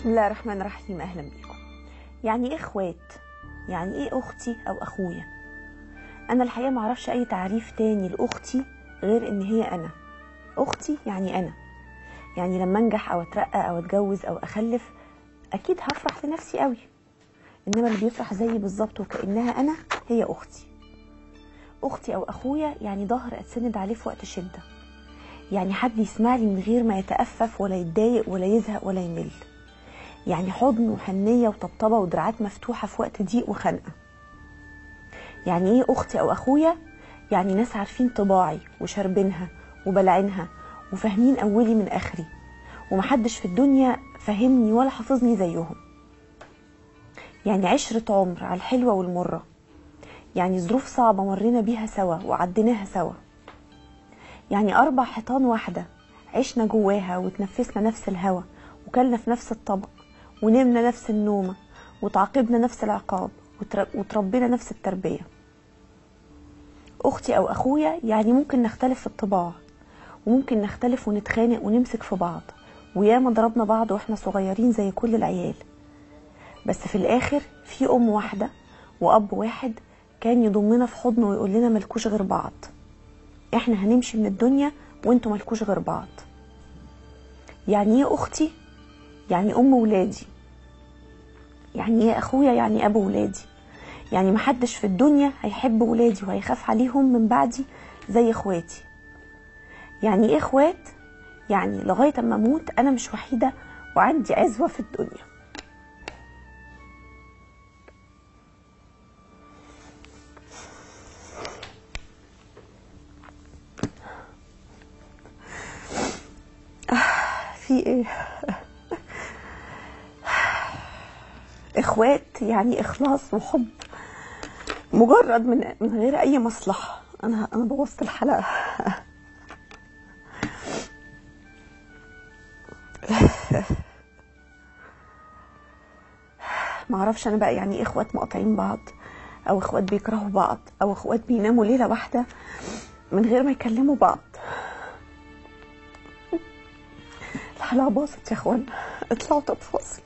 بسم الله الرحمن الرحيم. اهلا بيكم. يعني ايه اخوات؟ يعني ايه اختي او اخويا؟ انا الحقيقه ما اعرفش اي تعريف تاني لاختي غير ان هي انا. اختي يعني انا، يعني لما انجح او اترقى او اتجوز او اخلف اكيد هفرح لنفسي قوي، انما اللي بيفرح زيي بالظبط وكانها انا هي اختي. اختي او اخويا يعني ظهر اتسند عليه في وقت شده، يعني حد يسمع لي من غير ما يتأفف ولا يتضايق ولا يزهق ولا يمل، يعني حضن وحنية وطبطبة ودراعات مفتوحة في وقت ضيق وخنقة. يعني ايه اختي او اخويا؟ يعني ناس عارفين طباعي وشاربينها وبلعينها وفاهمين اولي من اخري، ومحدش في الدنيا فهمني ولا حافظني زيهم. يعني عشرة عمر على الحلوة والمرة، يعني ظروف صعبة مرينا بيها سوا وعديناها سوا، يعني 4 حيطان واحدة عشنا جواها وتنفسنا نفس الهوا وكلنا في نفس الطبق ونمنا نفس النومة وتعاقبنا نفس العقاب وتربينا نفس التربية. أختي أو أخويا يعني ممكن نختلف في الطباع، وممكن نختلف ونتخانق ونمسك في بعض، وياما ضربنا بعض واحنا صغيرين زي كل العيال، بس في الآخر في أم واحدة وأب واحد كان يضمنا في حضنه ويقول لنا ملكوش غير بعض، احنا هنمشي من الدنيا وانتوا ملكوش غير بعض. يعني ايه أختي؟ يعني أم ولادي. يعني ايه أخويا؟ يعني أبو ولادي، يعني محدش في الدنيا هيحب ولادي وهيخاف عليهم من بعدي زي اخواتي. يعني ايه اخوات؟ يعني لغاية اما اموت انا مش وحيدة وعندي عزوة في الدنيا. في ايه؟ اخوات يعني اخلاص وحب مجرد من غير اي مصلحة. انا بوظت الحلقة. معرفش انا بقى يعني ايه اخوات مقاطعين بعض، او اخوات بيكرهوا بعض، او اخوات بيناموا ليلة واحدة من غير ما يكلموا بعض. الحلقة باظت يا اخوانا، اطلعوا طب فاصل.